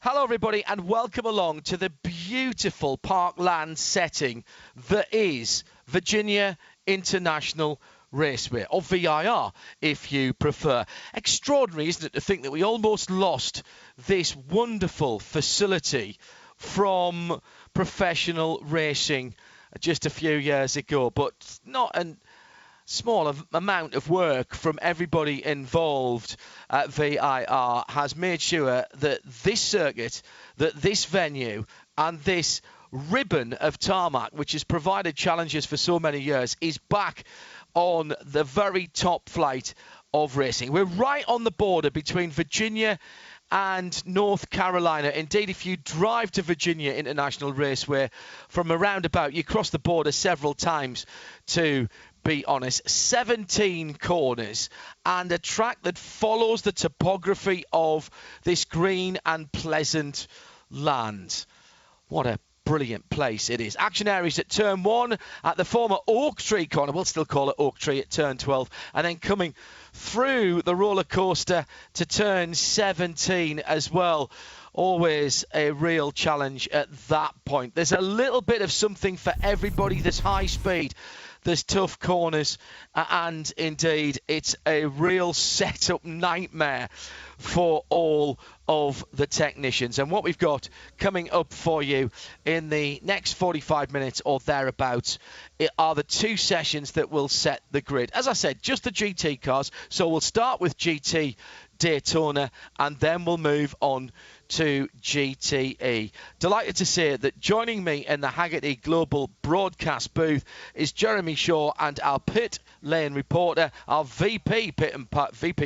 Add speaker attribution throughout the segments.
Speaker 1: Hello everybody and welcome along to the beautiful parkland setting that is Virginia International Raceway, or VIR if you prefer. Extraordinary, isn't it, to think that we almost lost this wonderful facility from professional racing just a few years ago, but not an small amount of work from everybody involved at VIR has made sure that this circuit, that this venue and this ribbon of tarmac, which has provided challenges for so many years, is back on the very top flight of racing. We're right on the border between Virginia and North Carolina. Indeed, if you drive to Virginia International Raceway from a roundabout, you cross the border several times to be honest. 17 corners and a track that follows the topography of this green and pleasant land. What a brilliant place it is. Action areas at turn 1 at the former Oak Tree corner. We'll still call it Oak Tree at turn 12. And then coming through the roller coaster to turn 17 as well. Always a real challenge at that point. There's a little bit of something for everybody. There's high speed, there's tough corners, and indeed it's a real setup nightmare for all of the technicians. And what we've got coming up for you in the next 45 minutes or thereabouts are the two sessions that will set the grid. As I said, just the GT cars. So we'll start with GT Daytona and then we'll move on to GTE. Delighted to say that joining me in the Haggerty Global broadcast booth is Jeremy Shaw and our pit lane reporter, our VP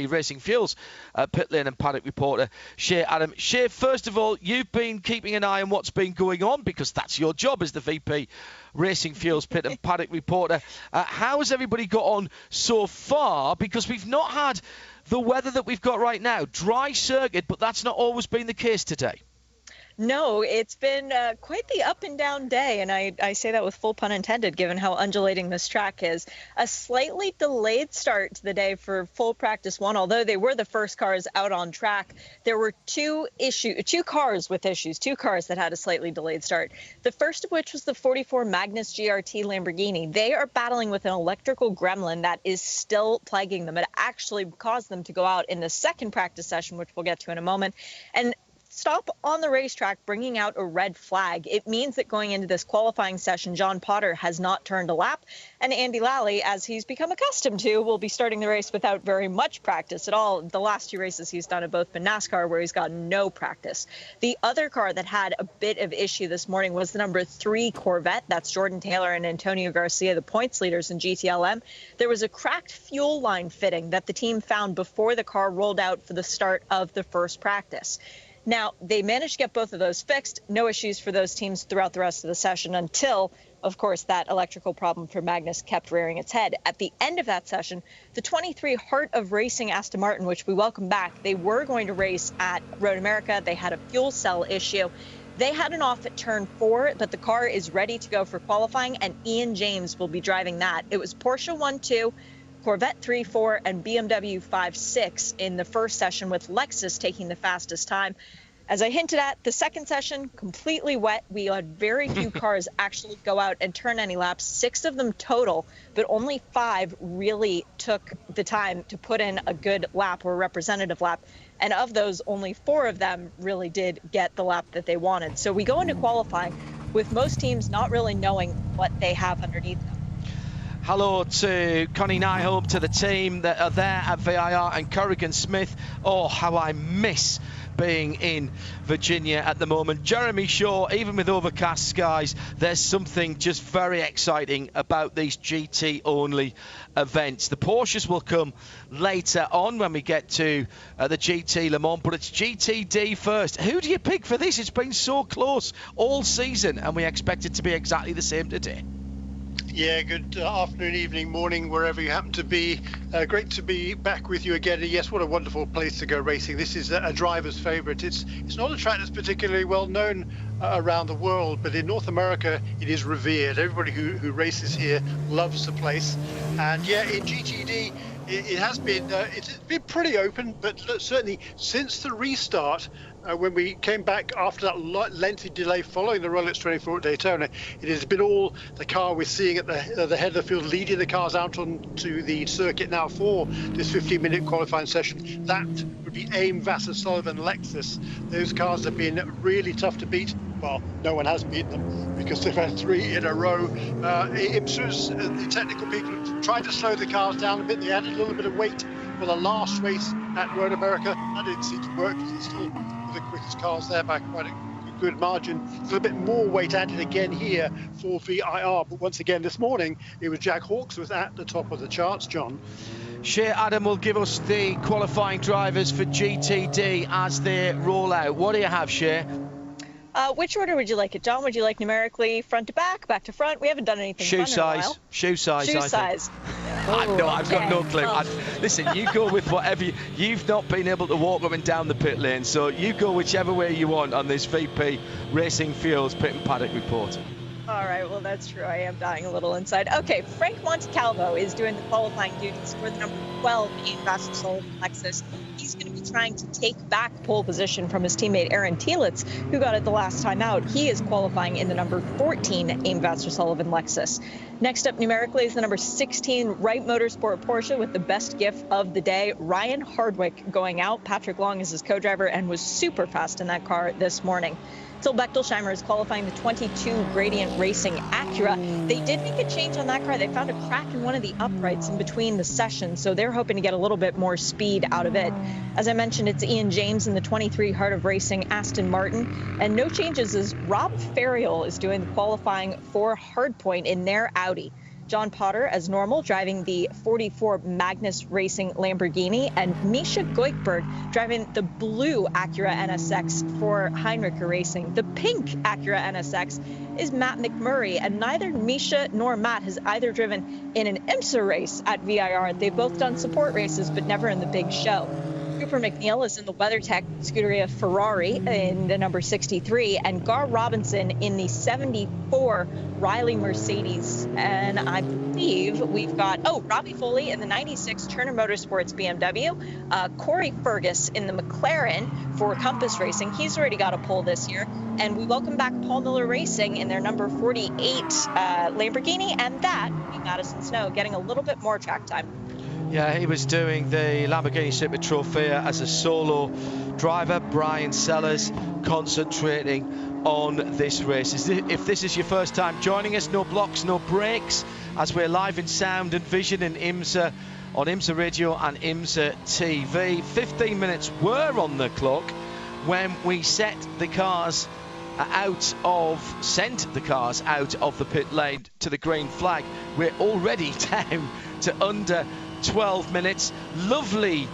Speaker 1: Racing Fuels pit lane and paddock reporter, Shea Adam. Shea, first of all, you've been keeping an eye on what's been going on because that's your job as the VP Racing Fuels pit and paddock reporter. How has everybody got on so far? Because we've not had the weather that we've got right now. Dry circuit, but that's not always been the case today.
Speaker 2: No, it's been quite the up and down day, and I say that with full pun intended, given how undulating this track is. A slightly delayed start to the day for full practice 1. Although they were the first cars out on track, there were two cars with issues, two cars that had a slightly delayed start. The first of which was the 44 Magnus GRT Lamborghini. They are battling with an electrical gremlin that is still plaguing them. It actually caused them to go out in the second practice session, which we'll get to in a moment, and stop on the racetrack, bringing out a red flag. It means that going into this qualifying session, John Potter has not turned a lap, and Andy Lally, as he's become accustomed to, will be starting the race without very much practice at all. The last two races he's done have both been NASCAR, where he's gotten no practice. The other car that had a bit of issue this morning was the number 3 Corvette. That's Jordan Taylor and Antonio Garcia, the points leaders in GTLM. There was a cracked fuel line fitting that the team found before the car rolled out for the start of the first practice. Now, they managed to get both of those fixed. No issues for those teams throughout the rest of the session until, of course, that electrical problem for Magnus kept rearing its head. At the end of that session, the 23 Heart of Racing Aston Martin, which we welcome back, they were going to race at Road America. They had a fuel cell issue. They had an off at turn 4, but the car is ready to go for qualifying, and Ian James will be driving that. It was Porsche 1-2, Corvette 3-4, and BMW 5-6 in the first session, with Lexus taking the fastest time. As I hinted at, the second session, completely wet. We had very few cars actually go out and turn any laps, 6 of them total, but only 5 really took the time to put in a good lap or a representative lap. And of those, only 4 of them really did get the lap that they wanted. So we go into qualifying with most teams not really knowing what they have underneath them.
Speaker 1: Hello to Connie Nyhope, to the team that are there at VIR, and Corrigan Smith. Oh, how I miss being in Virginia at the moment. Jeremy Shaw, even with overcast skies, there's something just very exciting about these GT-only events. The Porsches will come later on when we get to the GT Le Mans, but it's GTD first. Who do you pick for this? It's been so close all season, and we expect it to be exactly the same today.
Speaker 3: Yeah, good afternoon, evening, morning, wherever you happen to be. Great to be back with you again. Yes, what a wonderful place to go racing. This is a driver's favorite. It's not a track that's particularly well known around the world, but in North America, it is revered. Everybody who races here loves the place. And yeah, in GTD, It has been, it's been pretty open, but certainly since the restart, when we came back after that lengthy delay following the Rolex 24 at Daytona, it has been all the car we're seeing at the head of the field, leading the cars out onto the circuit now for this 15-minute qualifying session. That would be AIM, Vassar, Sullivan, Lexus. Those cars have been really tough to beat. Well, no one has beaten them because they've had 3 in a row. IMSA's, the technical people, tried to slow the cars down a bit. They added a little bit of weight for the last race at Road America. That didn't seem to work because it's still the quickest cars there by quite a good margin. A little bit more weight added again here for VIR. But once again, this morning, it was Jack Hawksworth at the top of the charts, John.
Speaker 1: Shea Adam will give us the qualifying drivers for GTD as they roll out. What do you have, Shea?
Speaker 2: Which order would you like it, John? Would you like numerically front to back to front? We haven't done anything fun in a while.
Speaker 1: Shoe size.
Speaker 2: Shoe size.
Speaker 1: I've got no clue. Listen, you go with whatever you've not been able to walk up and down the pit lane, so you go whichever way you want on this VP Racing Fuels Pit and Paddock report.
Speaker 2: All right, well, that's true. I am dying a little inside. Okay, Frank Montecalvo is doing the qualifying duties for the number 12 AIM, Vassar, Sullivan, Lexus. He's going to be trying to take back pole position from his teammate Aaron Telitz, who got it the last time out. He is qualifying in the number 14 AIM, Vassar, Sullivan, Lexus. Next up numerically is the number 16 Wright Motorsport Porsche with the best gift of the day, Ryan Hardwick, going out. Patrick Long is his co-driver and was super fast in that car this morning. Till Bechtolsheimer is qualifying the 22 Gradient Racing Acura. They did make a change on that car. They found a crack in one of the uprights in between the sessions, so they're hoping to get a little bit more speed out of it. As I mentioned, it's Ian James in the 23 Heart of Racing Aston Martin. And no changes as Rob Ferriol is doing the qualifying for Hardpoint in their Audi. John Potter, as normal, driving the 44 Magnus Racing Lamborghini, and Misha Goikberg driving the blue Acura NSX for Heinricher Racing. The pink Acura NSX is Matt McMurray, and neither Misha nor Matt has either driven in an IMSA race at VIR. They've both done support races, but never in the big show. Cooper McNeil is in the WeatherTech Scuderia Ferrari in the number 63, and Gar Robinson in the 74 Riley Mercedes. And I believe we've got, Robbie Foley in the 96 Turner Motorsports BMW, Corey Fergus in the McLaren for Compass Racing. He's already got a pole this year. And we welcome back Paul Miller Racing in their number 48 Lamborghini, and that would be Madison Snow getting a little bit more track time.
Speaker 1: Yeah, he was doing the Lamborghini Super Trofeo as a solo driver. Brian Sellers concentrating on this race. If this is your first time joining us, no blocks, no breaks, as we're live in sound and vision in IMSA, on IMSA Radio and IMSA TV. 15 minutes were on the clock when we sent the cars out of the pit lane to the green flag. We're already down to under 12 minutes. Lovely,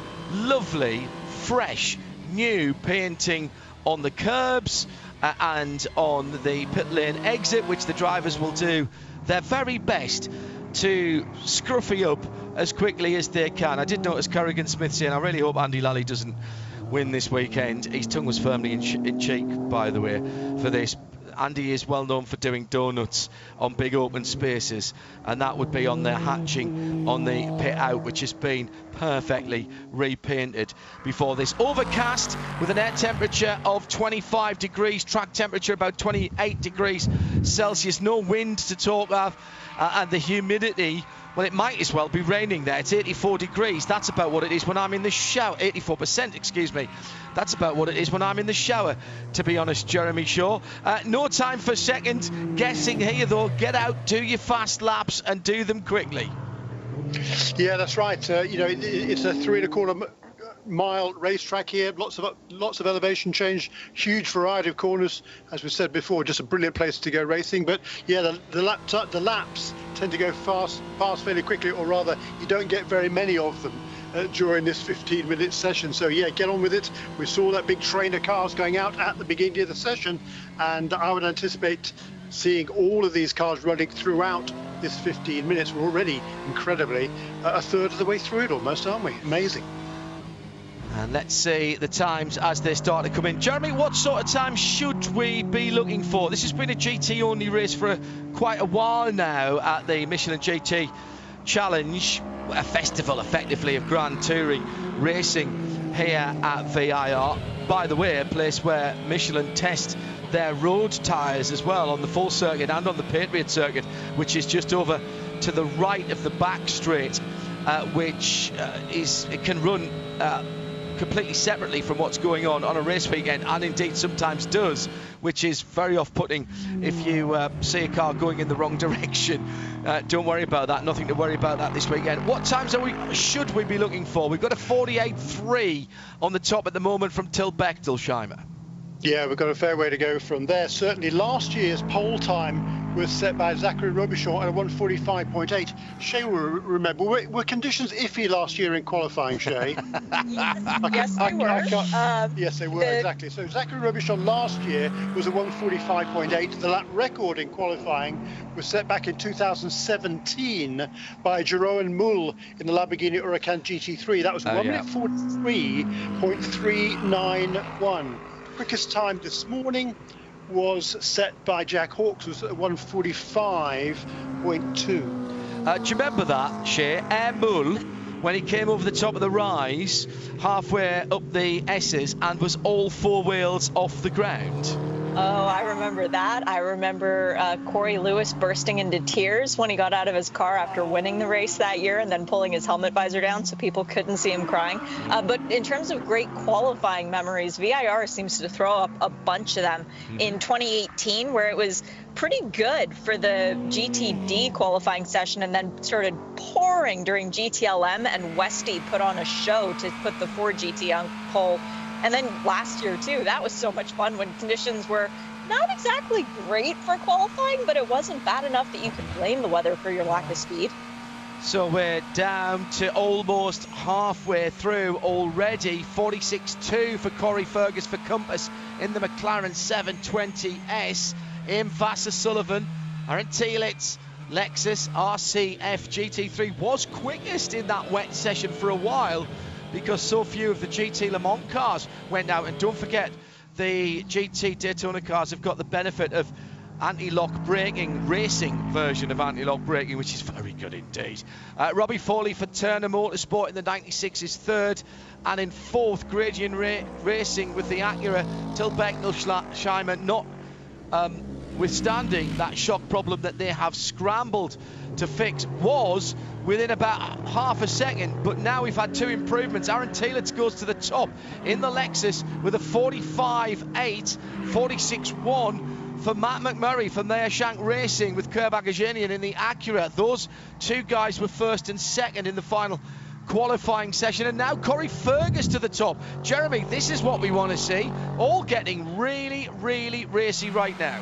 Speaker 1: fresh, new painting on the curbs and on the pit lane exit, which the drivers will do their very best to scruffy up as quickly as they can. I did notice Kerrigan Smith saying, I really hope Andy Lally doesn't win this weekend. His tongue was firmly in cheek, by the way, for this. Andy is well known for doing donuts on big open spaces, and that would be on their hatching on the pit out, which has been perfectly repainted before this. Overcast with an air temperature of 25 degrees, track temperature about 28 degrees Celsius, no wind to talk of, and the humidity, well, it might as well be raining there. It's 84 degrees. That's about what it is when I'm in the shower. 84%, excuse me. That's about what it is when I'm in the shower, to be honest, Jeremy Shaw. No time for second guessing here, though. Get out, do your fast laps, and do them quickly.
Speaker 3: Yeah, that's right. It's a 3.25 mile racetrack here. Lots of elevation change, huge variety of corners, as we said before. Just a brilliant place to go racing. But yeah, the laps tend to go fast fairly quickly, or rather, you don't get very many of them during this 15-minute session. So yeah, get on with it. We saw that big train of cars going out at the beginning of the session, and I would anticipate seeing all of these cars running throughout this 15 minutes. We're already incredibly a third of the way through it almost, aren't we? Amazing.
Speaker 1: And let's see the times as they start to come in. Jeremy, what sort of time should we be looking for? This has been a GT-only race for quite a while now at the Michelin GT challenge, a festival effectively of Grand Touring racing here at VIR. By the way, a place where Michelin test their road tyres as well on the full circuit and on the Patriot circuit, which is just over to the right of the back straight, which it can run completely separately from what's going on a race weekend, and indeed sometimes does, which is very off-putting if you see a car going in the wrong direction. Don't worry about that, nothing to worry about that this weekend. What times should we be looking for? We've got a 48.3 on the top at the moment from Till Bechtel, Scheimer.
Speaker 3: Yeah, we've got a fair way to go from there. Certainly last year's pole time was set by Zachary Robichon at a 1:45.8. Shay will remember, were conditions iffy last year in qualifying, Shay?
Speaker 2: Yes, they were.
Speaker 3: Yes, they were, exactly. So Zachary Robichon last year was a 1:45.8. The lap record in qualifying was set back in 2017 by Jeroen Moul in the Lamborghini Huracan GT3. That was 1:43.391. Quickest time this morning was set by Jack Hawkes, was at 1:45.2.
Speaker 1: Do you remember that, Shay? Moul, when he came over the top of the rise, halfway up the S's, and was all four wheels off the ground?
Speaker 2: Oh, I remember that. I remember Corey Lewis bursting into tears when he got out of his car after winning the race that year and then pulling his helmet visor down so people couldn't see him crying. But in terms of great qualifying memories, VIR seems to throw up a bunch of them. In 2018, where it was pretty good for the GTD qualifying session and then started pouring during GTLM, and Westy put on a show to put the Ford GT on pole. And then last year, too, that was so much fun when conditions were not exactly great for qualifying, but it wasn't bad enough that you could blame the weather for your lack of speed.
Speaker 1: So we're down to almost halfway through already. 46.2 for Corey Fergus for Compass in the McLaren 720S. Aim Vassar Sullivan, Aaron Thielitz, Lexus RCF GT3 was quickest in that wet session for a while, because so few of the GT Le Mans cars went out. And don't forget, the GT Daytona cars have got the benefit of anti-lock braking, racing version of anti-lock braking, which is very good indeed. Robbie Foley for Turner Motorsport in the 96 is third, and in fourth, Gradient Racing with the Acura. Till Bechtel, Scheimer, not withstanding that shock problem that they have scrambled to fix, was within about half a second, but now we've had two improvements. Aaron Thielitz goes to the top in the Lexus with a 45.8, 46.1 for Matt McMurray from Meyershank Racing with Kerr Bagajanian in the Acura. Those two guys were first and second in the final qualifying session, and now Corey Fergus to the top. Jeremy, this is what we want to see, all getting really, really racy right now.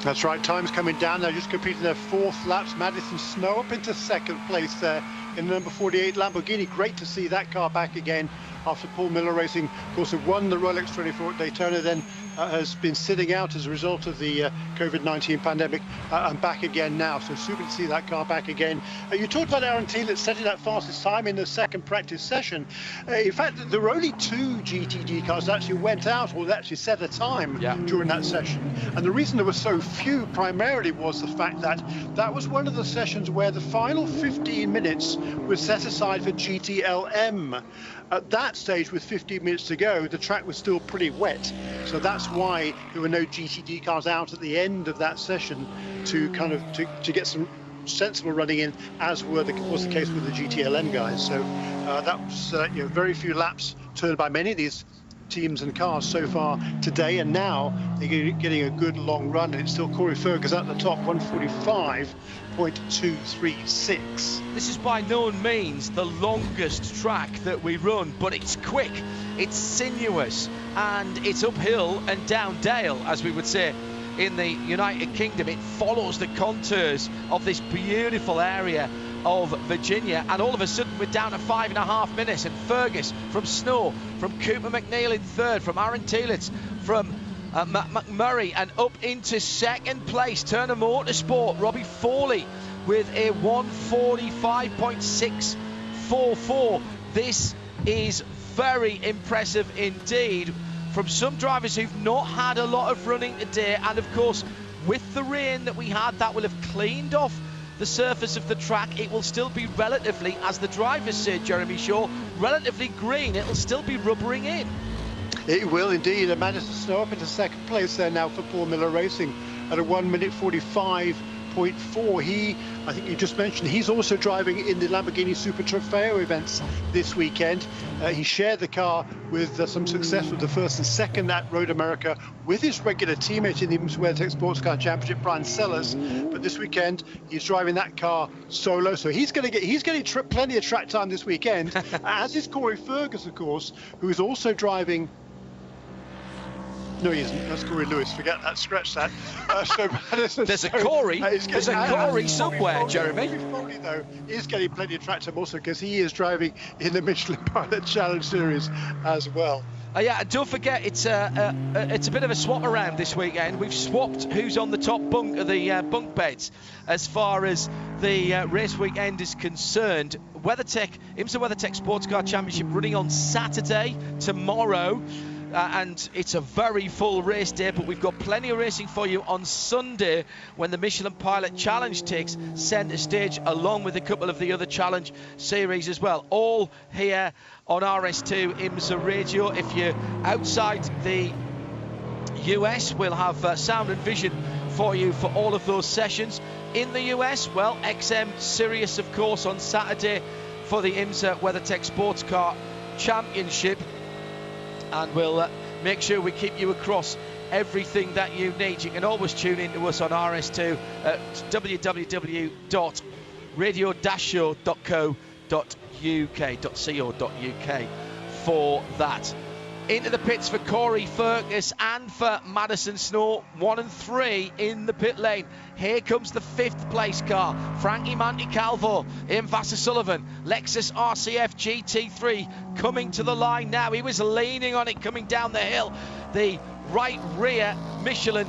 Speaker 3: That's right, time's coming down. They're just completing their fourth laps. Madison Snow up into second place there in the number 48 Lamborghini. Great to see that car back again after Paul Miller Racing, of course, had won the Rolex 24 at Daytona, then has been sitting out as a result of the COVID-19 pandemic, and back again now. So super to see that car back again. You talked about Aaron Thielitz setting that fastest time in the second practice session. In fact, there were only two GTD cars that actually went out or that actually set a time during that session. And the reason there were so few primarily was the fact that that was one of the sessions where the final 15 minutes was set aside for GTLM. At that stage, with 15 minutes to go, the track was still pretty wet. So that's why there were no GTD cars out at the end of that session to kind of to get some sensible running in, as was the case with the GTLM guys. So that was very few laps turned by many of these teams and cars so far today, and now they're getting a good long run, and it's still Corey Fergus at the top, 1:45.236.
Speaker 1: This is by no means the longest track that we run, but it's quick, it's sinuous, and it's uphill and down dale, as we would say in the United Kingdom. It follows the contours of this beautiful area of Virginia, and all of a sudden we're down to 5.5 minutes, and Fergus from Snow, from Cooper McNeil in third, from Aaron Thielitz, from Matt McMurray, and up into second place Turner Motorsport, Robbie Foley with a 1:45.644. This is very impressive indeed from some drivers who've not had a lot of running today, and of course with the rain that we had, that will have cleaned off the surface of the track, it will still be relatively, as the drivers say, Jeremy Shaw, relatively green. It'll still be rubbering in.
Speaker 3: It will indeed. And Madison Snow up into second place there now for Paul Miller Racing at a 1:45.4. I think you just mentioned, he's also driving in the Lamborghini Super Trofeo events this weekend. He shared the car with some success with the first and second at Road America with his regular teammate in the IMSA WeatherTech SportsCar Championship, Brian Sellers. But this weekend he's driving that car solo, so he's going to get plenty of track time this weekend. As is Corey Fergus, of course, who is also driving. No, he isn't. That's Corey Lewis. Forget that. Scratch that.
Speaker 1: There's a Corey. There's a Corey somewhere, Jeremy.
Speaker 3: Foley, though, is getting plenty of track time also because he is driving in the Michelin Pilot Challenge Series as well.
Speaker 1: Yeah, don't forget, it's a bit of a swap around this weekend. We've swapped who's on the top bunk of the bunk beds as far as the race weekend is concerned. IMSA WeatherTech SportsCar Championship running on Saturday, tomorrow. And it's a very full race day, but we've got plenty of racing for you on Sunday when the Michelin Pilot Challenge takes centre stage, along with a couple of the other challenge series as well, all here on RS2 IMSA Radio. If you're outside the US, we'll have sound and vision for you for all of those sessions. In the US, well, XM Sirius, of course, on Saturday for the IMSA WeatherTech SportsCar Championship. And we'll make sure we keep you across everything that you need. You can always tune in to us on RS2 at www.radio-show.co.uk for that. Into the pits for Corey Fergus and for Madison Snow, 1 and 3 in the pit lane. Here comes the 5th place car, Frankie Monte-Calvo, Ian Vassar-Sullivan, Lexus RCF GT3 coming to the line now. He was leaning on it coming down the hill. The right rear Michelin,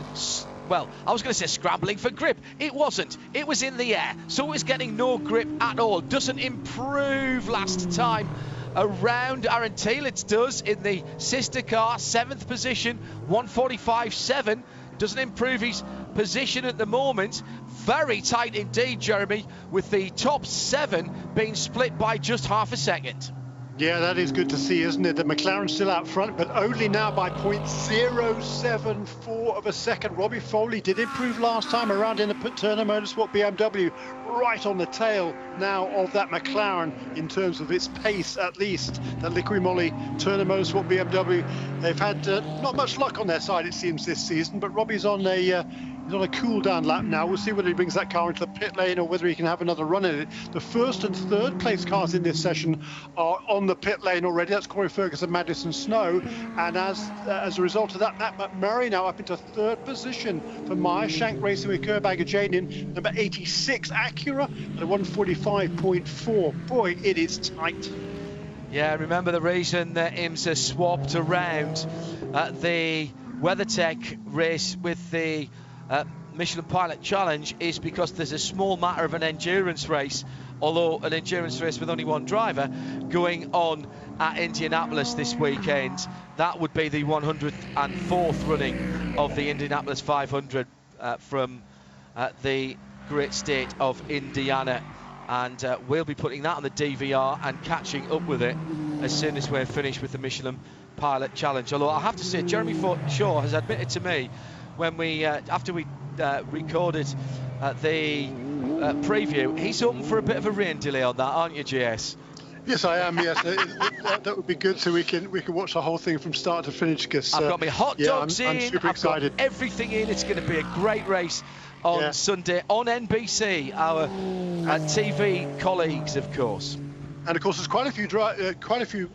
Speaker 1: well, I was going to say scrambling for grip. It wasn't. It was in the air, so it was getting no grip at all. Doesn't improve last time around. Aaron Telitz does in the sister car, 7th position, 1:45.7. Doesn't improve his position at the moment. Very tight indeed, Jeremy, with the top 7 being split by just half a second.
Speaker 3: Yeah, that is good to see, isn't it? The McLaren's still out front, but only now by 0.074 of a second. Robbie Foley did improve last time around in the Turner Motorsport BMW, right on the tail now of that McLaren in terms of its pace, at least. That Liqui Moly Turner Motorsport BMW, they've had not much luck on their side, it seems, this season, but Robbie's on a cool down lap now. We'll see whether he brings that car into the pit lane or whether he can have another run at it. The 1st and 3rd place cars in this session are on the pit lane already. That's Corey Fergus and Madison Snow. And as a result of that, Matt McMurray now up into 3rd position for Meyershank Racing with Kerbagger Jadin, number 86 Acura at a 1:45.4. Boy, it is tight.
Speaker 1: Yeah, remember the reason that IMSA swapped around the WeatherTech race with the Michelin Pilot Challenge is because there's a small matter of an endurance race, although an endurance race with only one driver, going on at Indianapolis this weekend. That would be the 104th running of the Indianapolis 500 from the great state of Indiana. And we'll be putting that on the DVR and catching up with it as soon as we're finished with the Michelin Pilot Challenge. Although I have to say, Jeremy Shaw has admitted to me when we after we recorded the preview, he's hoping for a bit of a rain delay on that, aren't you, JS?
Speaker 3: Yes, I am. Yes, that would be good, so we can watch the whole thing from start to finish. Because
Speaker 1: I've got my hot dogs
Speaker 3: I'm super excited.
Speaker 1: Got everything in. It's going to be a great race on Sunday on NBC. Our TV colleagues, of course.
Speaker 3: And of course, there's quite a few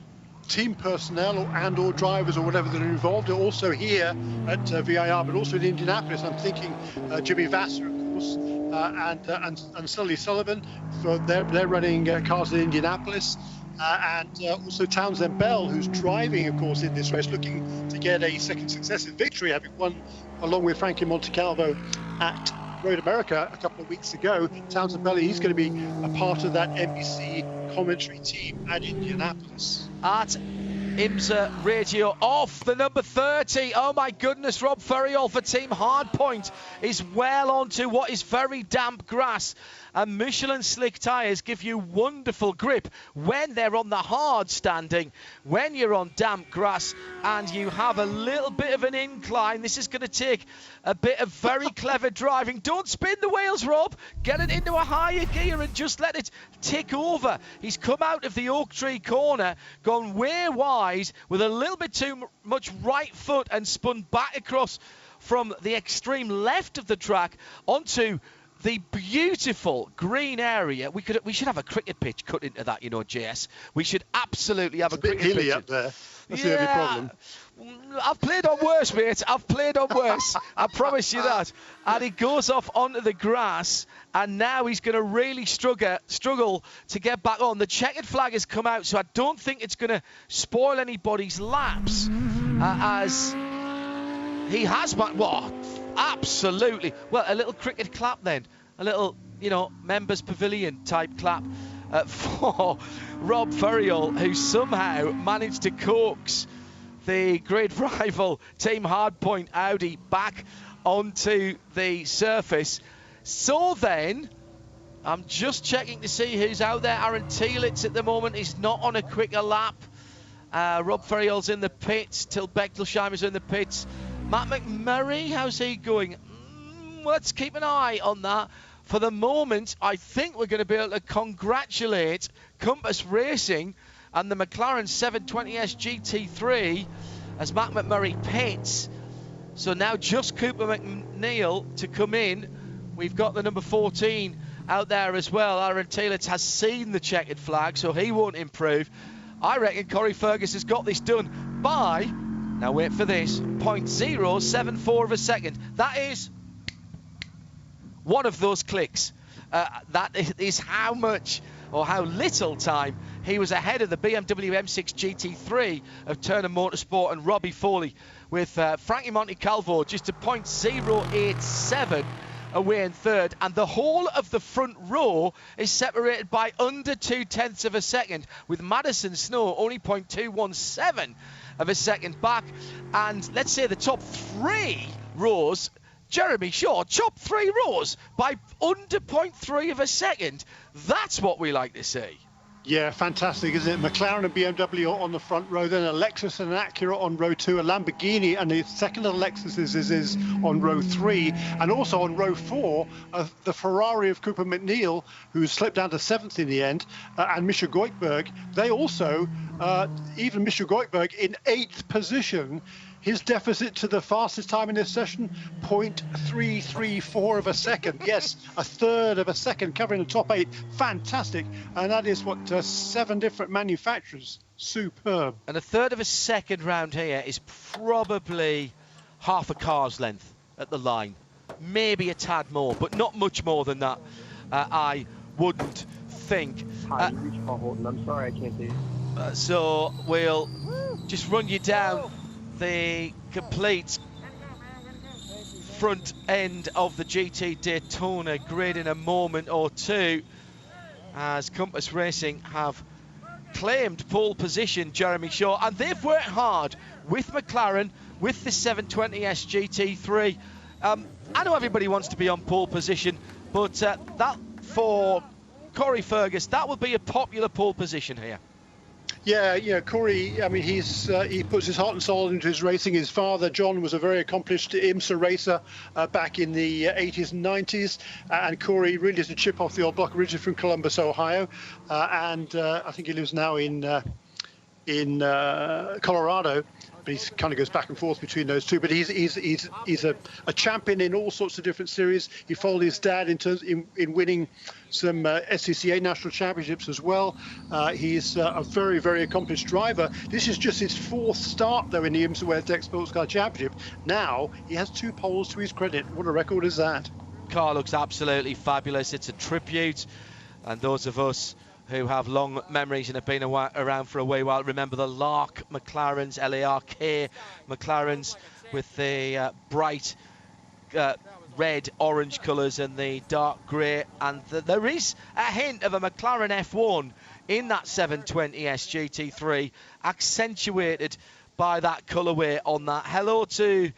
Speaker 3: team personnel or drivers or whatever that are involved are also here at VIR, but also in Indianapolis. I'm thinking Jimmy Vassar, of course, and Sully Sullivan. So they're running cars in Indianapolis, and also Townsend Bell, who's driving, of course, in this race, looking to get a second successive victory, having won along with Frankie Monte-Calvo at Road America a couple of weeks ago. Townsend Bell, he's going to be a part of that NBC commentary team at Indianapolis.
Speaker 1: At IMSA radio off the number 30. Oh my goodness, Rob Ferriol for Team Hardpoint is well onto what is very damp grass. And Michelin slick tyres give you wonderful grip when they're on the hard standing. When you're on damp grass and you have a little bit of an incline, this is going to take a bit of very clever driving. Don't spin the wheels, Rob. Get it into a higher gear and just let it tick over. He's come out of the oak tree corner, gone way wide with a little bit too much right foot and spun back across from the extreme left of the track onto the beautiful green area. We should have a cricket pitch cut into that, you know, JS. We should absolutely have a cricket pitch.
Speaker 3: It's a bit hilly up there. That's the only problem.
Speaker 1: I've played on worse, mate. I've played on worse. I promise you that. And he goes off onto the grass, and now he's going to really struggle to get back on. The checkered flag has come out, so I don't think it's going to spoil anybody's laps, as he has. Well, absolutely. Well, a little cricket clap then. A little, you know, members pavilion type clap for Rob Ferriol, who somehow managed to coax the great rival Team Hardpoint Audi back onto the surface. So then, I'm just checking to see who's out there. Aaron Tielitz at the moment is not on a quicker lap. Rob Ferriol's in the pits. Till Bechtelsheimer's in the pits. Matt McMurray, how's he going? Let's keep an eye on that. For the moment, I think we're going to be able to congratulate Compass Racing and the McLaren 720S GT3 as Matt McMurray pits. So now just Cooper McNeil to come in. We've got the number 14 out there as well. Aaron Tielitz has seen the checkered flag, so he won't improve. I reckon Corey Fergus has got this done by, now wait for this, 0.074 of a second. That is one of those clicks. That is how much or how little time he was ahead of the BMW M6 GT3 of Turner Motorsport and Robbie Foley, with Frankie Montecalvo just a 0.087 away in third, and the whole of the front row is separated by under 0.2 of a second, with Madison Snow only 0.217 of a second back. And let's say the top three rows, Jeremy Shaw, top three rows by under 0.3 of a second. That's what we like to see.
Speaker 3: Yeah, fantastic, isn't it? McLaren and BMW on the front row, then a Lexus and an Acura on row 2, a Lamborghini and the second of the Lexuses is on row 3, and also on row 4, the Ferrari of Cooper McNeil, who slipped down to 7th in the end, and Misha Goikberg. They also, even Misha Goikberg in 8th position. His deficit to the fastest time in this session, 0.334 of a second. Yes, a third of a second, covering the top 8. Fantastic. And that is what, 7 different manufacturers. Superb.
Speaker 1: And a third of a second round here is probably half a car's length at the line. Maybe a tad more, but not much more than that, I wouldn't think.
Speaker 4: Hi, you reached Paul Horton. I'm sorry I can't do it.
Speaker 1: So we'll just run you down the complete front end of the GT Daytona grid in a moment or two, as Compass Racing have claimed pole position, Jeremy Shaw, and they've worked hard with McLaren, with the 720S GT3. I know everybody wants to be on pole position, but that for Corey Fergus, that will be a popular pole position here.
Speaker 3: Yeah, Corey, I mean, he puts his heart and soul into his racing. His father, John, was a very accomplished IMSA racer back in the 80s and 90s. And Corey really is a chip off the old block, originally from Columbus, Ohio. And I think he lives now in Colorado. But he kind of goes back and forth between those two. But he's a champion in all sorts of different series. He followed his dad in winning some SCCA national championships as well. He's a very, very accomplished driver. This is just his 4th start, though, in the IMSA WeatherTech SportsCar Championship. Now he has 2 poles to his credit. What a record is that?
Speaker 1: Car looks absolutely fabulous. It's a tribute, and those of us who have long memories and have been around for a wee while remember the Lark McLarens, LARK McLarens, with the bright red, orange colours and the dark grey. And there is a hint of a McLaren F1 in that 720S GT3, accentuated by that colourway on that. Hello to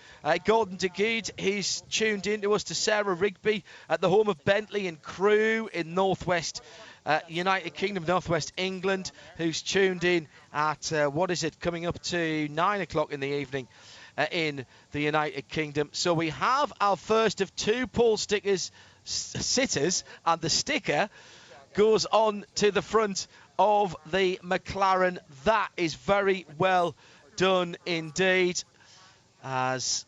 Speaker 1: Gordon DeGeed. He's tuned in to us, to Sarah Rigby at the home of Bentley and Crew in Northwest United Kingdom, Northwest England, who's tuned in at, coming up to 9 o'clock in the evening in the United Kingdom. So we have our first of 2 pole sitters, and the sticker goes on to the front of the McLaren. That is very well done indeed, as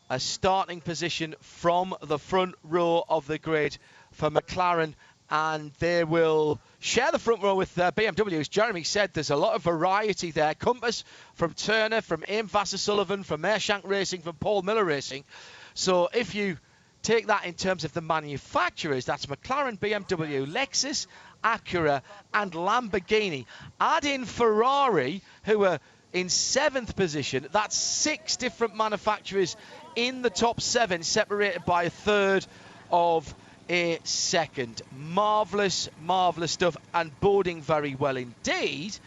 Speaker 1: a starting position from the front row of the grid for McLaren, and they will share the front row with BMW. As Jeremy said, there's a lot of variety there. Compass from Turner, from Aim Vassar Sullivan, from Mershank Racing, from Paul Miller Racing. So if you take that in terms of the manufacturers, that's McLaren, BMW, Lexus, Acura and Lamborghini. Add in Ferrari, who are in 7th position. That's 6 different manufacturers in the top 7, separated by a third of a second. Marvellous, marvellous stuff, and boding very well indeed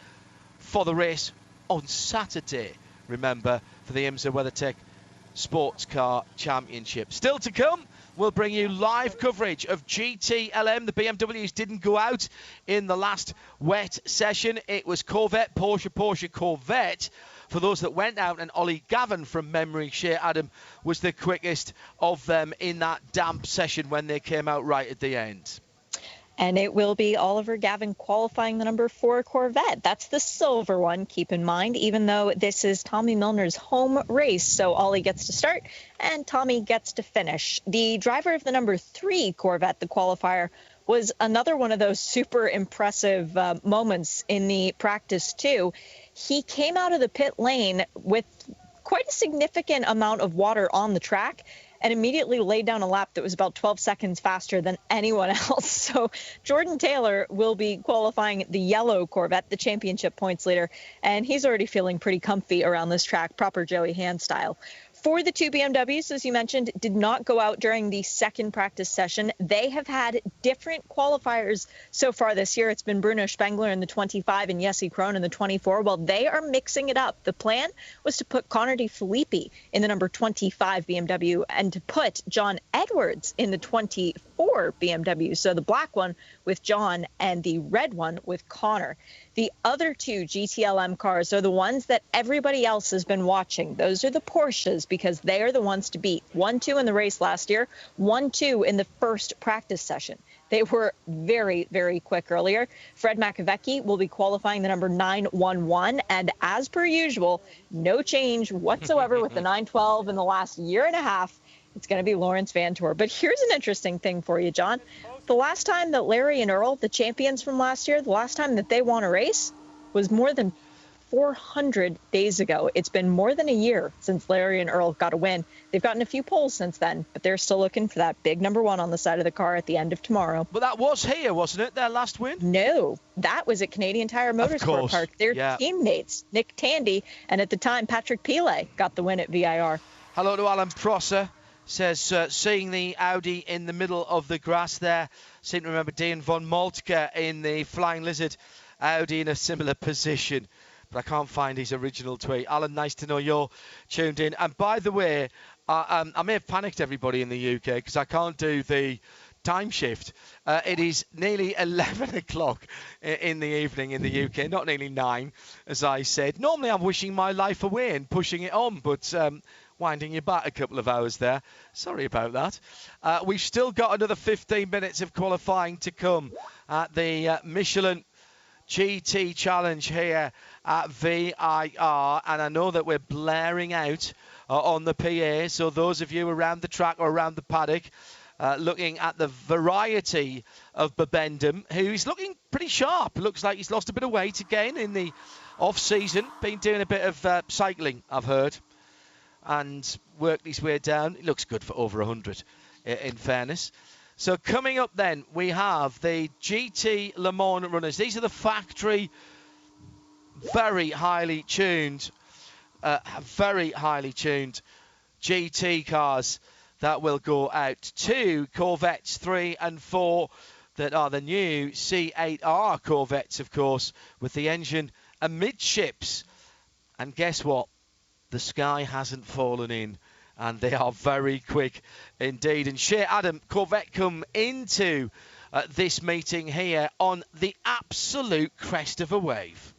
Speaker 1: for the race on Saturday. Remember, for the IMSA WeatherTech SportsCar Championship. Still to come, we'll bring you live coverage of GTLM. The BMWs didn't go out in the last wet session. It was Corvette, Porsche, Corvette for those that went out, and Ollie Gavin from memory, Shea Adam, was the quickest of them in that damp session when they came out right at the end.
Speaker 2: And it will be Oliver Gavin qualifying the number 4 Corvette. That's the silver one, keep in mind, even though this is Tommy Milner's home race. So Ollie gets to start and Tommy gets to finish. The driver of the number 3 Corvette, the qualifier, was another one of those super impressive moments in the practice too. He came out of the pit lane with quite a significant amount of water on the track and immediately laid down a lap that was about 12 seconds faster than anyone else. So Jordan Taylor will be qualifying the yellow Corvette, the championship points leader, and he's already feeling pretty comfy around this track, proper Joey Hand style. For the 2 BMWs, as you mentioned, did not go out during the second practice session. They have had different qualifiers so far this year. It's been Bruno Spengler in the 25 and Jesse Krohn in the 24. Well, they are mixing it up. The plan was to put Connor DeFilippi in the number 25 BMW and to put John Edwards in the 24 BMW. So the black one with John and the red one with Connor. The other 2 GTLM cars are the ones that everybody else has been watching. Those are the Porsches, because they are the ones to beat. 1-2 in the race last year, 1-2 in the first practice session. They were very, very quick earlier. Fred Makovecki will be qualifying the number 911, and as per usual, no change whatsoever with the 912 in the last year and a half. It's going to be Lawrence Van Toor. But here's an interesting thing for you, John. The last time that Larry and Earl, the champions from last year, the last time that they won a race was more than 400 days ago. It's been more than a year since Larry and Earl got a win. They've gotten a few poles since then, but they're still looking for that big number 1 on the side of the car at the end of tomorrow.
Speaker 1: But that was here, wasn't it, their last win?
Speaker 2: No, that was at Canadian Tire Motorsport Park. Their teammates, Nick Tandy, and at the time, Patrick Pile got the win at VIR.
Speaker 1: Hello to Alan Prosser. Says, seeing the Audi in the middle of the grass there. Seem to remember Dean von Moltke in the Flying Lizard Audi in a similar position. But I can't find his original tweet. Alan, nice to know you're tuned in. And by the way, I may have panicked everybody in the UK because I can't do the time shift. It is nearly 11 o'clock in the evening in the UK, not nearly 9, as I said. Normally I'm wishing my life away and pushing it on, but winding you back a couple of hours there. Sorry about that. We've still got another 15 minutes of qualifying to come at the Michelin GT Challenge here at VIR, and I know that we're blaring out on the PA, so those of you around the track or around the paddock looking at the variety of Babendum, who's looking pretty sharp. Looks like he's lost a bit of weight again in the off-season. Been doing a bit of cycling, I've heard, and worked his way down. It looks good for over 100, in fairness. So coming up then, we have the GT Le Mans runners. These are the factory, very highly tuned GT cars that will go out. 2 Corvettes, 3 and 4 that are the new C8R Corvettes, of course, with the engine amidships. And guess what? The sky hasn't fallen in, and they are very quick indeed. And Shea Adam, Corvette come into this meeting here on the absolute crest of a wave.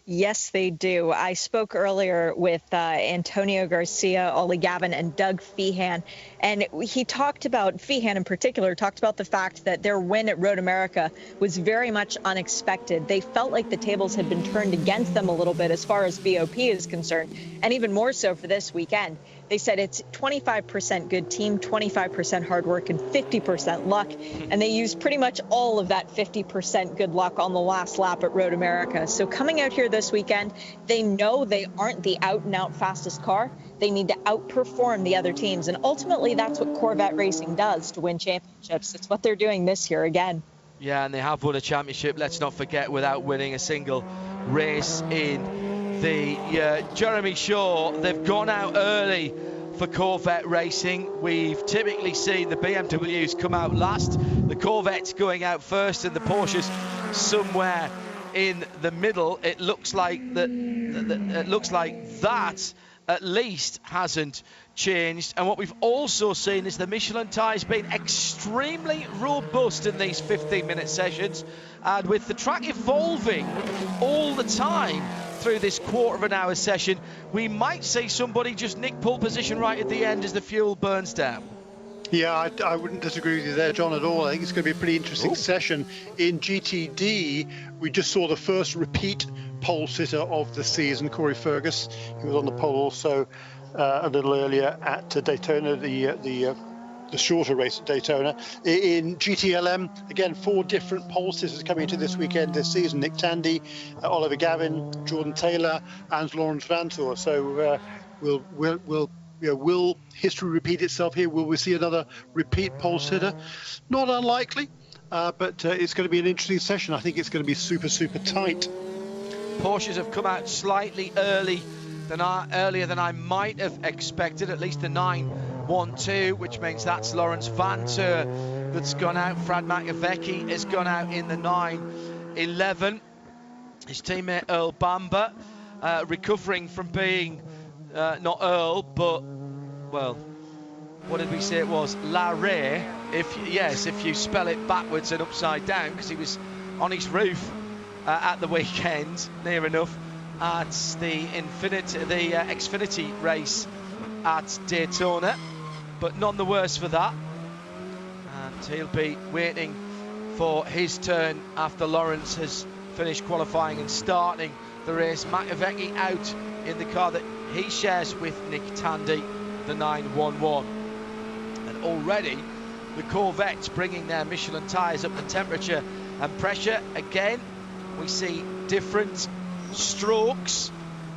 Speaker 2: Yes, they do. I spoke earlier with Antonio Garcia, Ollie Gavin, and Doug Feehan, and he talked about, Feehan in particular, talked about the fact that their win at Road America was very much unexpected. They felt like the tables had been turned against them a little bit as far as VOP is concerned, and even more so for this weekend. They said it's 25% good team, 25% hard work, and 50% luck. And they used pretty much all of that 50% good luck on the last lap at Road America. So coming out here this weekend, they know they aren't the out-and-out fastest car. They need to outperform the other teams. And ultimately, that's what Corvette racing does to win championships. It's what they're doing this year again.
Speaker 1: Yeah, and they have won a championship, let's not forget, without winning a single race in the Jeremy Shaw. They've gone out early for Corvette racing. We've typically seen the BMWs come out last, the Corvettes going out first, and the Porsches somewhere in the middle. It looks like that at least hasn't changed. And what we've also seen is the Michelin tyres being extremely robust in these 15-minute sessions, and with the track evolving all the time through this quarter of an hour session, we might see somebody just nick pole position right at the end as the fuel burns down.
Speaker 3: Yeah, I wouldn't disagree with you there, John, at all. I think it's going to be a pretty interesting session. In GTD, we just saw the first repeat pole sitter of the season, Corey Fergus. He was on the pole also a little earlier at Daytona, the shorter race at Daytona. In GTLM, again, 4 different pole sitters coming into this weekend this season: Nick Tandy, Oliver Gavin, Jordan Taylor, and Lawrence Vantour. So will history repeat itself here? Will we see another repeat pole sitter? Not unlikely, but it's going to be an interesting session. I think it's going to be super, super tight.
Speaker 1: Porsches have come out slightly earlier than I might have expected, at least the 9-1-2, which means that's Lawrence Vantour that's gone out. Brad McAvecchi has gone out in the 9-11. His teammate Earl Bamber recovering from being not Earl, but, well, what did we say it was? Larry, if you spell it backwards and upside down, because he was on his roof at the weekend, near enough, at the Xfinity race at Daytona, but none the worse for that. And he'll be waiting for his turn after Lawrence has finished qualifying and starting the race. McAvecchi out in the car that he shares with Nick Tandy, the 911. And already the Corvettes bringing their Michelin tyres up the temperature and pressure. Again, we see different strokes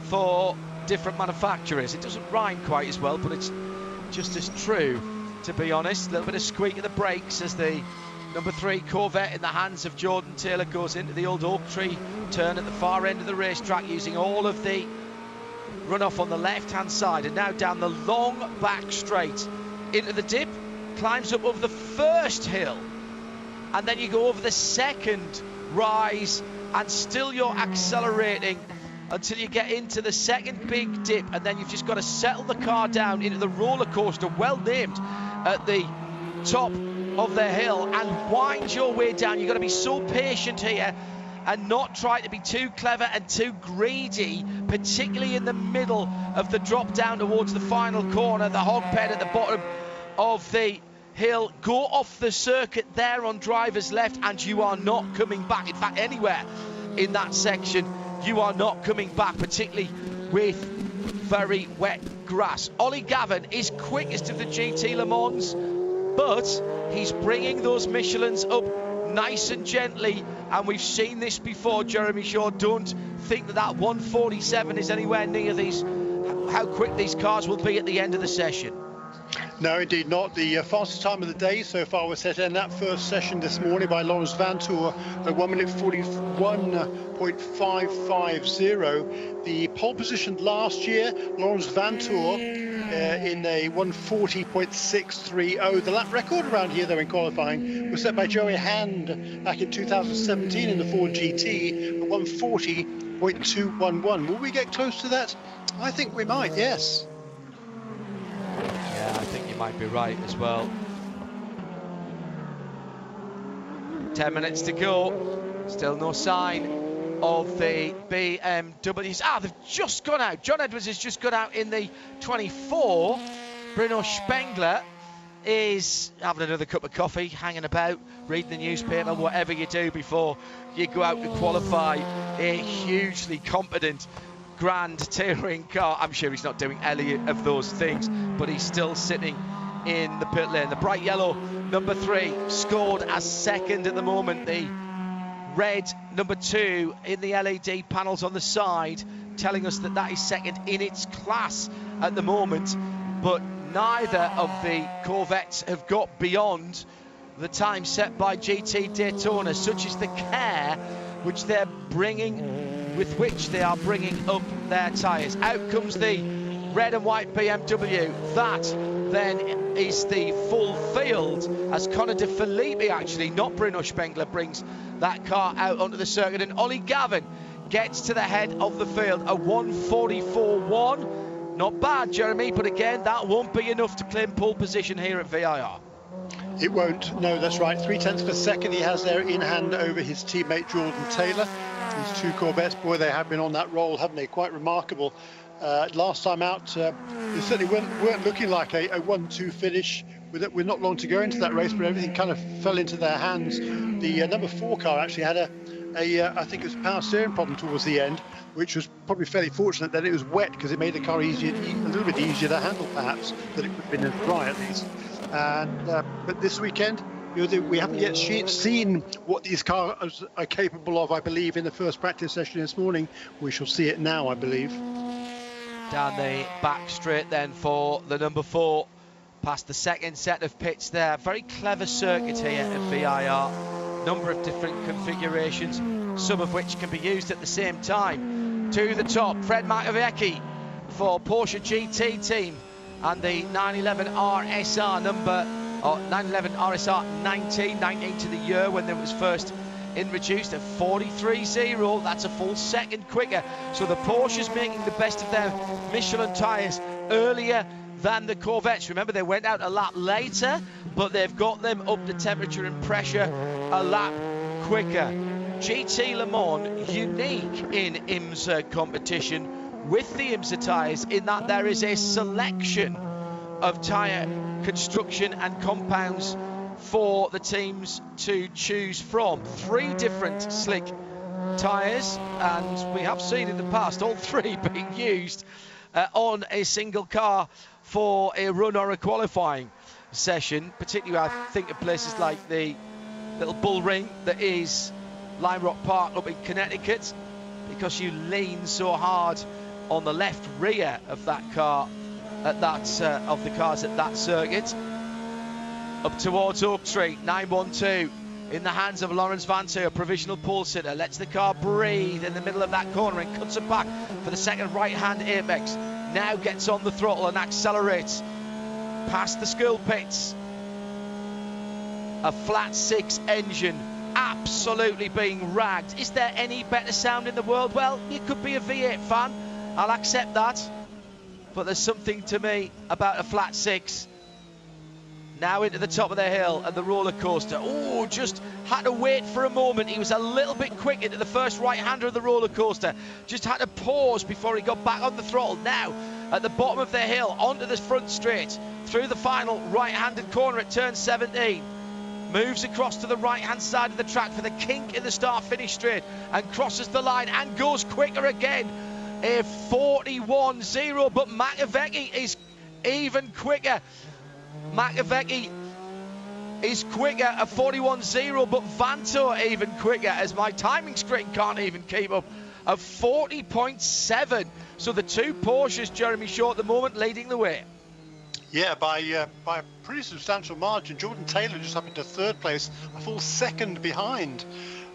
Speaker 1: for different manufacturers. It doesn't rhyme quite as well, but it's just as true, to be honest. A little bit of squeak of the brakes as the number 3 Corvette in the hands of Jordan Taylor goes into the old oak tree turn at the far end of the racetrack, using all of the runoff on the left-hand side, and now down the long back straight into the dip, climbs up over the first hill, and then you go over the second rise, and still you're accelerating until you get into the second big dip, and then you've just got to settle the car down into the roller coaster, well named, at the top of the hill, and wind your way down. You've got to be so patient here and not try to be too clever and too greedy, particularly in the middle of the drop down towards the final corner, the hog pen at the bottom of the hill. Go off the circuit there on driver's left, and you are not coming back. In fact, anywhere in that section, you are not coming back, particularly with very wet grass. Ollie Gavin is quickest of the GT Le Mans, but he's bringing those Michelins up nice and gently, and we've seen this before. Jeremy Shaw, don't think that 147 is anywhere near how quick these cars will be at the end of the session.
Speaker 3: No, indeed not. The fastest time of the day so far was set in that first session this morning by Laurens Vanthoor at 1:41.550. The pole position last year, Laurens Vanthoor in a 1:40.630. The lap record around here, though, in qualifying was set by Joey Hand back in 2017 in the Ford GT at 1:40.211. Will we get close to that? I think we might, yes.
Speaker 1: Yeah, I think you might be right as well. 10 minutes to go. Still no sign of the BMWs. They've just gone out. John Edwards has just gone out in the 24. Bruno Spengler is having another cup of coffee, hanging about, reading the newspaper, whatever you do before you go out to qualify a hugely competent Grand Touring car. I'm sure he's not doing any of those things, but he's still sitting in the pit lane. The bright yellow number 3 scored as second at the moment. The red number 2 in the LED panels on the side telling us that that is second in its class at the moment, but neither of the Corvettes have got beyond the time set by GT Daytona. Such is the care with which they are bringing up their tyres. Out comes the red and white BMW. That then is the full field as Connor De Philippi, actually, not Bruno Spengler, brings that car out onto the circuit, and Ollie Gavin gets to the head of the field, a 1:44.1. Not bad, Jeremy, but again, that won't be enough to claim pole position here at VIR.
Speaker 3: It won't, no, that's right. 0.3 of a second he has there in hand over his teammate Jordan Taylor. These two Corvettes, boy, they have been on that roll, haven't they? Quite remarkable. Last time out, they certainly weren't looking like a 1-2 finish with not long to go into that race, but everything kind of fell into their hands. The number 4 car actually had I think it was a power steering problem towards the end, which was probably fairly fortunate that it was wet, because it made the car a little bit easier to handle, perhaps, than it would have been in dry at least. And but this weekend, we haven't yet seen what these cars are capable of. I believe in the first practice session this morning, we shall see it now, I believe.
Speaker 1: Down the back straight then for the number 4, past the second set of pits there. Very clever circuit here at VIR. Number of different configurations, some of which can be used at the same time. To the top, Fred Makowiecki for Porsche GT team, and the 911 RSR 19 to the year when it was first introduced at 43.0. That's a full second quicker. So the Porsche's making the best of their Michelin tyres earlier than the Corvettes. Remember, they went out a lap later, but they've got them up to temperature and pressure a lap quicker. GT Le Mans, unique in IMSA competition with the IMSA tyres, in that there is a selection of tyre construction and compounds for the teams to choose from. 3 different slick tyres, and we have seen in the past all 3 being used on a single car for a run or a qualifying session. Particularly, I think of places like the little bull ring that is Lime Rock Park up in Connecticut, because you lean so hard on the left rear of that car at that of the cars at that circuit. Up towards Oak Tree, 912 in the hands of Laurens Vanthoor, provisional pole sitter, lets the car breathe in the middle of that corner and cuts it back for the second right-hand apex. Now gets on the throttle and accelerates past the school pits. A flat 6 engine, absolutely being ragged. Is there any better sound in the world? Well, you could be a V8 fan, I'll accept that, but there's something to me about a flat 6. Now into the top of the hill and the roller coaster. Oh, just had to wait for a moment. He was a little bit quick into the first right-hander of the roller coaster. Just had to pause before he got back on the throttle. Now at the bottom of the hill, onto the front straight, through the final right-handed corner at turn 17. Moves across to the right-hand side of the track for the kink in the start-finish straight, and crosses the line and goes quicker again. A 41.0, but Makowiecki is even quicker. Makowiecki is quicker at 41.0, but Vanthoor even quicker, as my timing screen can't even keep up, of 40.7. So the 2 Porsches, Jeremy Shaw, at the moment leading the way.
Speaker 3: Yeah, by a pretty substantial margin. Jordan Taylor just up into third place, a full second behind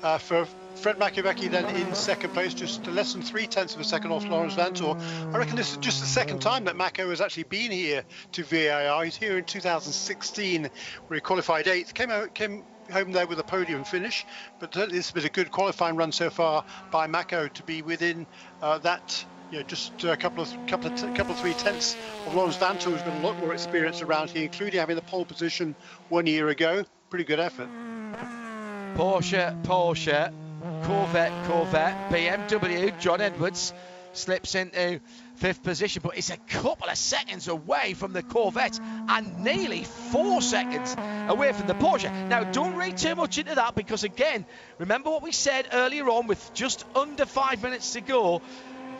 Speaker 3: for Fred Makowiecki then in second place, just less than 0.3 of a second off Laurens Vanthoor. I reckon this is just the second time that Mako has actually been here to VIR. He's here in 2016 where he qualified 8th, came home there with a podium finish, but this has been a good qualifying run so far by Mako to be within that. Just a couple of 0.3 of Laurens Vanthoor, who's got a lot more experience around here, including having the pole position 1 year ago. Pretty good effort.
Speaker 1: Porsche, Corvette, BMW, John Edwards slips into 5th position, but it's a couple of seconds away from the Corvette and nearly 4 seconds away from the Porsche. Now, don't read too much into that, because again, remember what we said earlier on with just under 5 minutes to go.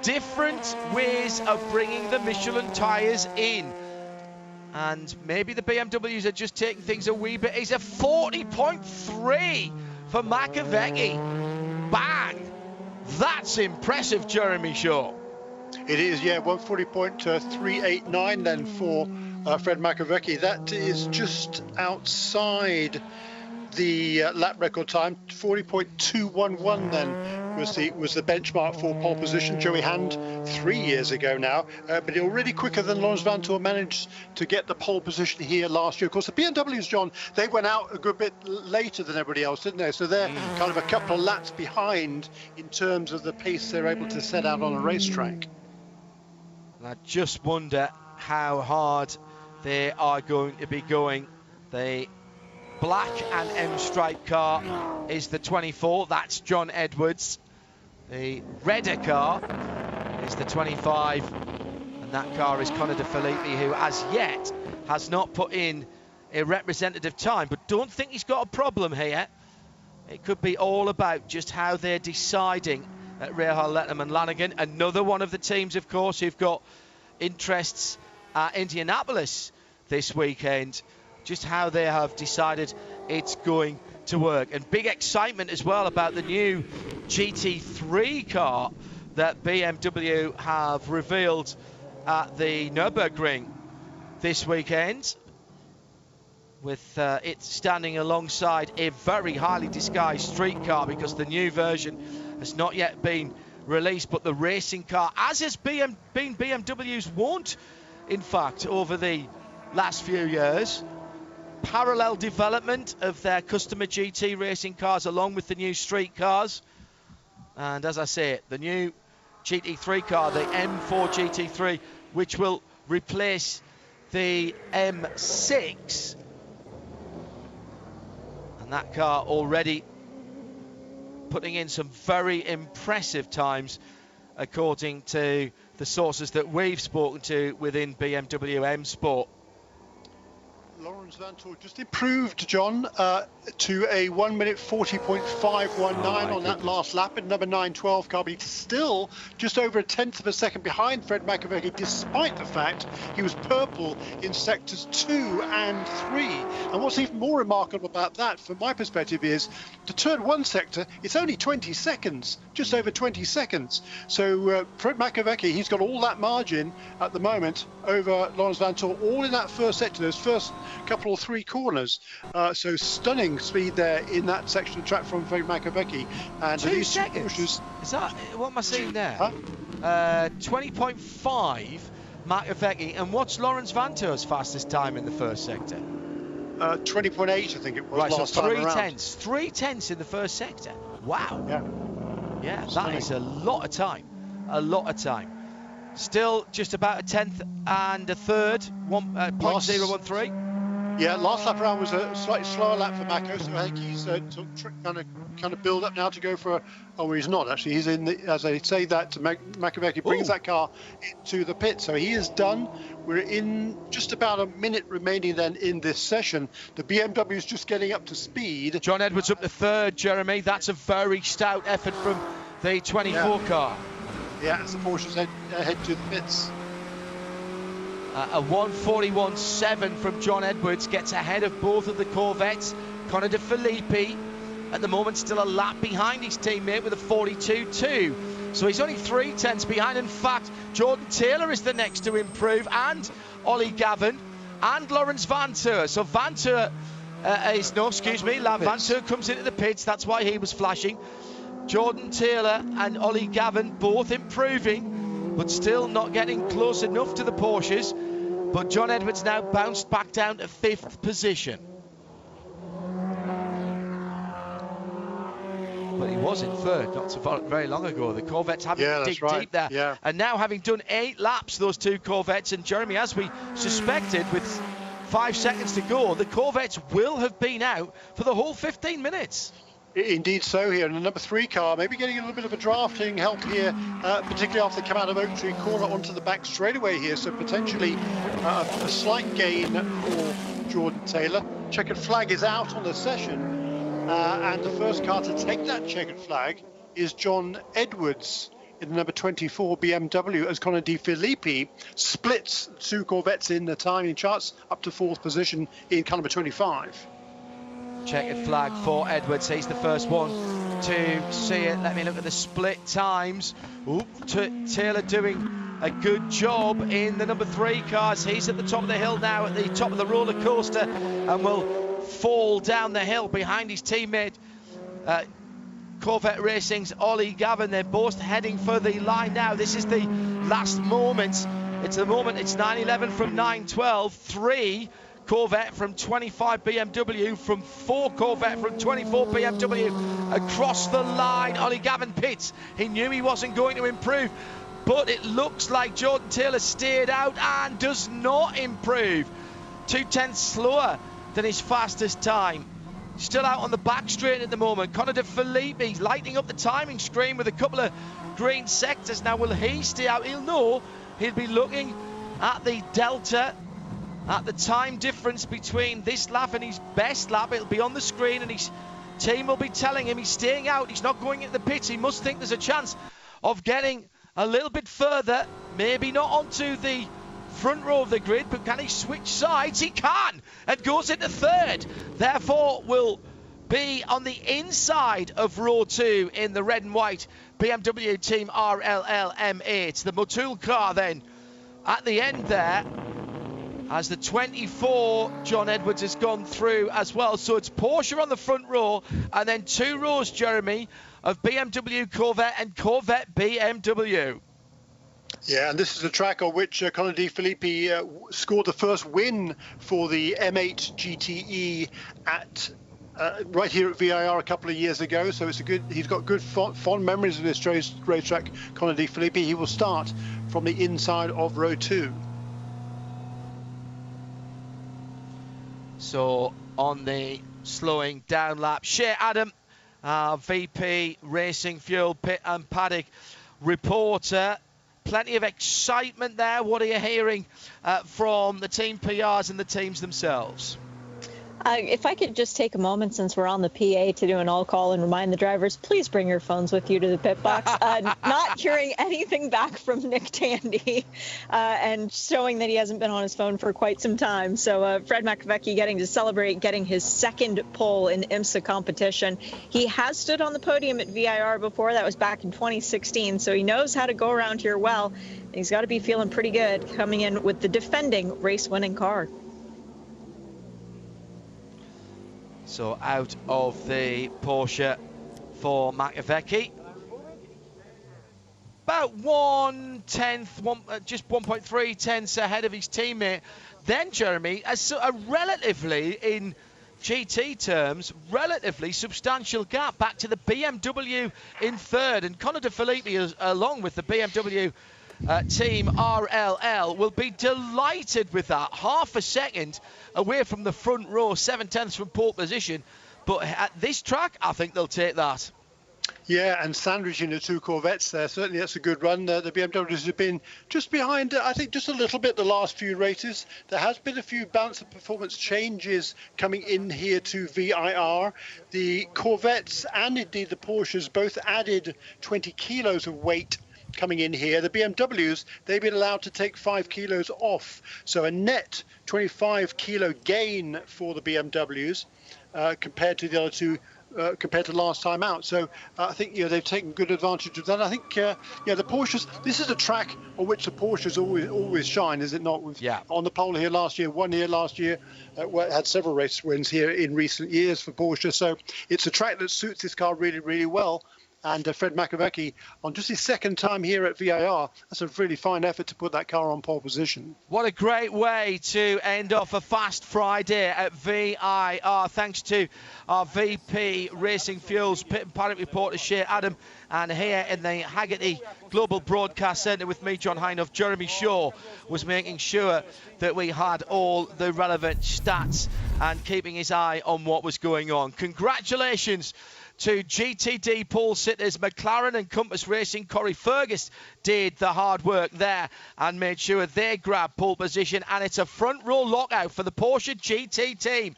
Speaker 1: Different ways of bringing the Michelin tyres in. And maybe the BMWs are just taking things a wee bit. He's a 40.3 for Makowiecki. Bang! That's impressive, Jeremy Shaw.
Speaker 3: It is, yeah, 140.389 then for Fred Makowiecki. That is just outside the lap record time. 40.211 then was the benchmark for pole position. Joey Hand 3 years ago now, but already quicker than Laurens Vanthoor managed to get the pole position here last year. Of course, the BMWs, John, they went out a good bit later than everybody else, didn't they? So they're kind of a couple of laps behind in terms of the pace they're able to set out on a racetrack.
Speaker 1: I just wonder how hard they are going to be going. The black and M-stripe car is the 24. That's John Edwards. The redder car is the 25. And that car is Conor De Filippi, who as yet has not put in a representative time. But don't think he's got a problem here. It could be all about just how they're deciding at Rahal, Letterman, Lanigan. Another one of the teams, of course, who've got interests at Indianapolis this weekend. Just how they have decided it's going to work. And big excitement as well about the new GT3 car that BMW have revealed at the Nürburgring this weekend, with it standing alongside a very highly disguised street car, because the new version has not yet been released, but the racing car, as has been BMW's wont, in fact, over the last few years. Parallel development of their customer GT racing cars along with the new street cars. And as I say, the new GT3 car, the M4 GT3, which will replace the M6. And that car already putting in some very impressive times, according to the sources that we've spoken to within BMW M Sport.
Speaker 3: Laurens Vanthoor just improved, John, to a 1 minute 40.519 on that last lap in number 912 car, but he's still just over a 1/10 of a second behind Fred Makowiecki, despite the fact he was purple in sectors 2 and 3. And what's even more remarkable about that, from my perspective, is the turn 1 sector, it's only 20 seconds, just over 20 seconds. So Fred Makowiecki, he's got all that margin at the moment over Laurens Vanthoor, all in that first sector, those first couple or 3 corners. So stunning speed there in that section of track from Fred Makowiecki. And
Speaker 1: 2 seconds? Is that, what am I seeing there?
Speaker 3: Huh?
Speaker 1: 20.5 Makowiecki. And what's Laurens Vanthoor's fastest time in the first sector?
Speaker 3: 20.8, I think it was,
Speaker 1: right,
Speaker 3: last
Speaker 1: so
Speaker 3: time around.
Speaker 1: 3/10 in the first sector. Wow.
Speaker 3: Yeah,
Speaker 1: that is a lot of time. A lot of time. Still just about a 10th and a third, 0.013.
Speaker 3: Yeah, last lap around was a slightly slower lap for Mako, so I think he's kind of build up now to go for. Oh, he's not actually. He's in the, as I say that, Makowiecki brings that car into the pit, so he is done. We're in just about a minute remaining then in this session. The BMW is just getting up to speed.
Speaker 1: John Edwards up to third, Jeremy. That's a very stout effort from the 24 car.
Speaker 3: Yeah, as the Porsche's head to the pits.
Speaker 1: A 141.7 from John Edwards gets ahead of both of the Corvettes. Conor De Filippi at the moment still a lap behind his teammate with a 42.2. So he's only 0.3 behind. In fact, Jordan Taylor is the next to improve, and Ollie Gavin and Lawrence Vantour. So Vantour Vantour comes into the pits. That's why he was flashing. Jordan Taylor and Ollie Gavin both improving, but still not getting close enough to the Porsches. But John Edwards now bounced back down to 5th position. But he was in 3rd not so very long ago. The Corvettes having to dig deep there.
Speaker 3: Yeah.
Speaker 1: And now having done 8 laps, those 2 Corvettes, and Jeremy, as we suspected, with 5 seconds to go, the Corvettes will have been out for the whole 15 minutes.
Speaker 3: Indeed so here. And the number 3 car maybe getting a little bit of a drafting help here, particularly after they come out of Oak Tree Corner onto the back straightaway here. So potentially a slight gain for Jordan Taylor. Checkered flag is out on the session. And the first car to take that checkered flag is John Edwards in the number 24 BMW, as Connor De Filippi splits 2 Corvettes in the timing charts up to 4th position in car number 25.
Speaker 1: Checkered flag for Edwards. He's the first one to see it. Let me look at the split times. Taylor doing a good job in the number 3 cars. He's at the top of the hill now, at the top of the roller coaster, and will fall down the hill behind his teammate Corvette Racing's Ollie Gavin. They're both heading for the line now. This is the last moment. It's the moment. It's 9:11 from 9:12. 3 Corvette from 25 BMW, from 4 Corvette from 24 BMW across the line. Ollie Gavin pits. He knew he wasn't going to improve, but it looks like Jordan Taylor steered out and does not improve. 2/10 slower than his fastest time. Still out on the back straight at the moment. Connor De Filippi lighting up the timing screen with a couple of green sectors. Now, will he stay out? He'll know. He'll be looking at the delta, at the time difference between this lap and his best lap. It'll be on the screen, and his team will be telling him he's staying out. He's not going into the pits. He must think there's a chance of getting a little bit further, maybe not onto the front row of the grid, but can he switch sides? He can, and goes into 3rd. Therefore will be on the inside of row 2 in the red and white BMW team RLL M8. The Motul car then at the end there, as the 24 John Edwards has gone through as well. So it's Porsche on the front row, and then 2 rows, Jeremy, of BMW Corvette and Corvette BMW.
Speaker 3: Yeah, and this is a track on which Connor De Filippi scored the first win for the M8 GTE at right here at VIR a couple of years ago. So he's got good fond memories of this racetrack, Connor De Filippi. He will start from the inside of row 2.
Speaker 1: So on the slowing down lap, Shea Adam, VP Racing Fuel Pit and Paddock reporter. Plenty of excitement there. What are you hearing from the team PRs and the teams themselves?
Speaker 2: If I could just take a moment, since we're on the PA, to do an all-call and remind the drivers, please bring your phones with you to the pit box. Not hearing anything back from Nick Tandy and showing that he hasn't been on his phone for quite some time. So Fred McAfee getting to celebrate getting his 2nd pole in IMSA competition. He has stood on the podium at VIR before. That was back in 2016, so he knows how to go around here well. And he's got to be feeling pretty good coming in with the defending race-winning car.
Speaker 1: So out of the Porsche for McAfee. About 1/10, just 1.3 tenths ahead of his teammate. Then, Jeremy, a relatively, in GT terms, relatively substantial gap back to the BMW in 3rd. And Connor De Filippi, along with the BMW team RLL, will be delighted with that. Half a second away from the front row, 7/10 from pole position. But at this track, I think they'll take that.
Speaker 3: Yeah, and sandwiching the 2 Corvettes there, certainly that's a good run. The BMWs have been just behind, I think, just a little bit the last few races. There has been a few balance of performance changes coming in here to VIR. The Corvettes and indeed the Porsches both added 20 kilos of weight coming in here. The BMWs, they've been allowed to take 5 kilos off. So a net 25 kilo gain for the BMWs compared to the other 2 compared to last time out. So I think they've taken good advantage of that. I think the Porsches. This is a track on which the Porsches always shine, is it not? On the pole here last year, 1 year last year, had several race wins here in recent years for Porsche. So it's a track that suits this car really, really well. And Fred Makowiecki, on just his second time here at VIR, that's a really fine effort to put that car on pole position.
Speaker 1: What a great way to end off a fast Friday at VIR. Thanks to our VP Racing Fuels pit and paddock reporter Shea Adam, and here in the Haggerty Global Broadcast Centre with me, John Hinoff, Jeremy Shaw was making sure that we had all the relevant stats and keeping his eye on what was going on. Congratulations to GTD pole sitters McLaren and Compass Racing. Corey Fergus did the hard work there and made sure they grabbed pole position, and it's a front row lockout for the Porsche GT team.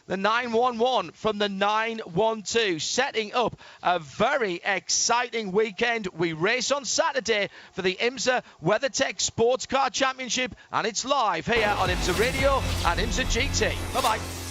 Speaker 1: The 911 from the 912, setting up a very exciting weekend. We race on Saturday for the IMSA WeatherTech SportsCar Championship, and it's live here on IMSA Radio and IMSA GT. Bye-bye.